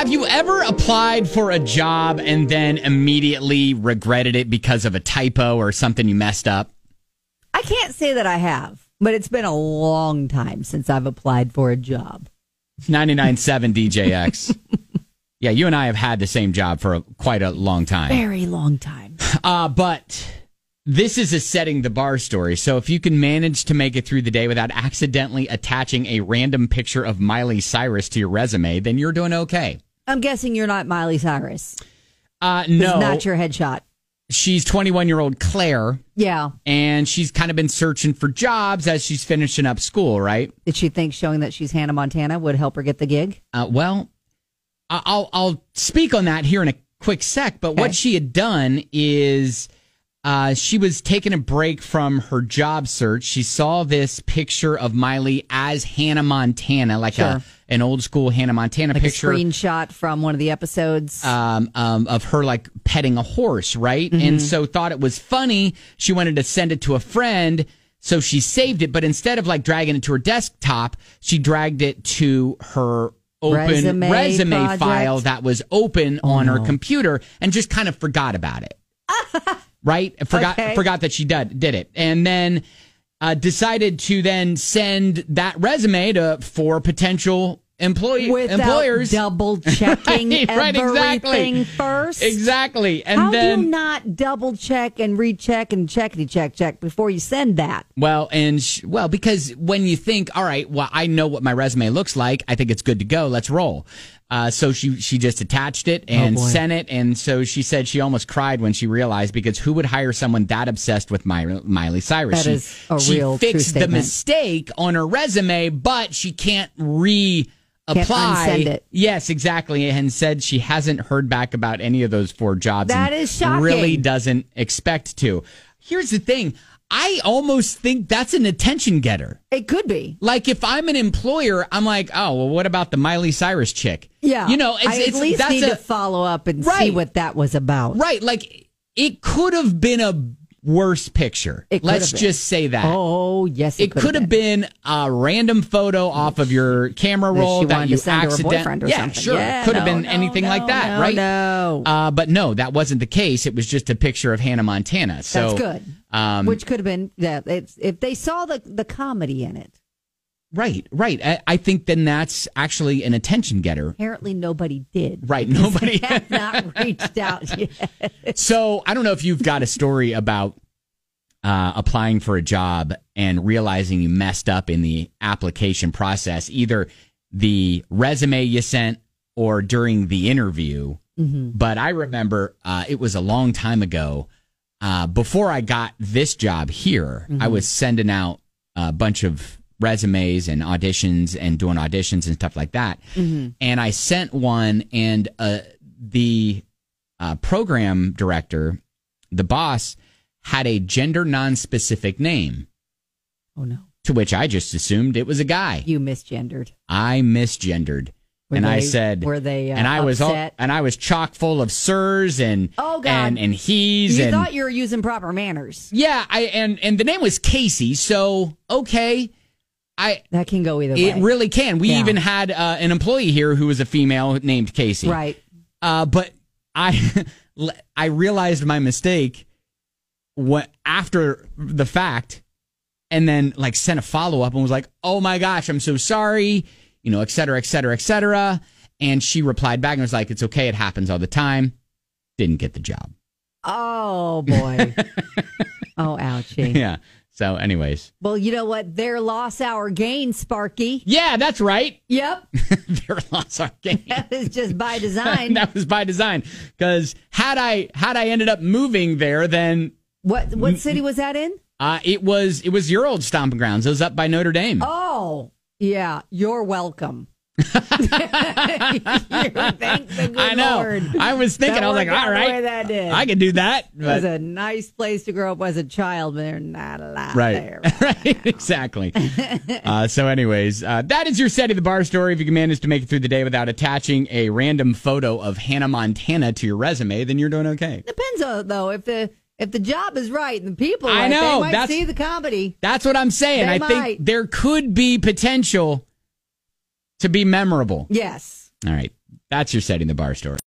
Have you ever applied for a job and then immediately regretted it because of a typo or something you messed up? I can't say that I have, but it's been a long time since I've applied for a job. 99.7 DJX. Yeah, you and I have had the same job for quite a long time. Very long time. But this is a setting the bar story. So if you can manage to make it through the day without accidentally attaching a random picture of Miley Cyrus to your resume, then you're doing okay. I'm guessing you're not Miley Cyrus. No. It's not your headshot. She's 21-year-old Claire. Yeah. And she's kind of been searching for jobs as she's finishing up school, right? Did she think showing that she's Hannah Montana would help her get the gig? Well, I'll speak on that here in a quick sec. But what she had done is she was taking a break from her job search. She saw this picture of Miley as Hannah Montana, like an old school Hannah Montana like picture. A screenshot from one of the episodes. Of her like petting a horse, right? Mm-hmm. And so thought it was funny. She wanted to send it to a friend. So she saved it. But instead of like dragging it to her desktop, she dragged it to her open resume file that was open on her computer and just kind of forgot about it. Right? Forgot that she did it. And then decided to then send that resume to 4 potential employers. Double checking everything first. Exactly. And how then, do you not double check and recheck and check before you send that? Well, because when you think, all right, well, I know what my resume looks like. I think it's good to go. Let's roll. So she just attached it and sent it. And so she said she almost cried when she realized, because who would hire someone that obsessed with Miley Cyrus? That is a real She true fixed the statement. mistake on her resume, but she can't apply. Unsend it. Yes, exactly. And said she hasn't heard back about any of those 4 jobs. That is shocking. Really doesn't expect to. Here's the thing. I almost think that's an attention getter. It could be. Like, if I'm an employer, I'm like, oh, well, what about the Miley Cyrus chick? Yeah. You know, I at least need to follow up and see what that was about. Right. Like, it could have been a worse picture. Let's just say that. Oh, yes, it could have been a random photo off of your camera roll that you accidentally. Yeah, sure. Yeah, could have been anything like that, right? No. But no, that wasn't the case. It was just a picture of Hannah Montana. So that's good. Which could have been if they saw the comedy in it. Right. I think then that's actually an attention getter. Apparently nobody did. Right, nobody has not reached out yet. So I don't know if you've got a story about applying for a job and realizing you messed up in the application process, either the resume you sent or during the interview. Mm-hmm. But I remember it was a long time ago. Before I got this job here, I was sending out a bunch of resumes and auditions and doing auditions and stuff like that. Mm-hmm. And I sent one, and the program director, the boss, had a gender non-specific name. Oh, no. To which I just assumed it was a guy. You misgendered. I misgendered. I said, were they and I upset? I was chock full of sirs and and he's. You thought you were using proper manners. Yeah, and the name was Casey, so okay. That can go either way. It really can. We even had an employee here who was a female named Casey. Right. But I realized my mistake after the fact, and then like sent a follow up and was like, "Oh my gosh, I'm so sorry," et cetera, et cetera, et cetera. And she replied back and was like, "It's okay. It happens all the time." Didn't get the job. Oh boy. Oh, ouchie. Yeah. So anyways. Well, you know what? Their loss, our gain, Sparky. Yeah, that's right. Yep. Their loss, our gain. That is just by design. That was by design. Because had I ended up moving there, then... What city was that in? It was your old stomping grounds. It was up by Notre Dame. Oh, yeah. You're welcome. Thank the good I know. Lord. I was thinking, I was like, all right, I could do that. It was a nice place to grow up as a child, but there's not a lot there. Right, exactly. So anyways, that is your set of the bar story. If you can manage to make it through the day without attaching a random photo of Hannah Montana to your resume, then you're doing okay. Depends, though, if the job is right and the people are I right, know, they might see the comedy. That's what I'm saying. I think there could be potential to be memorable. Yes. All right. That's your setting the bar story.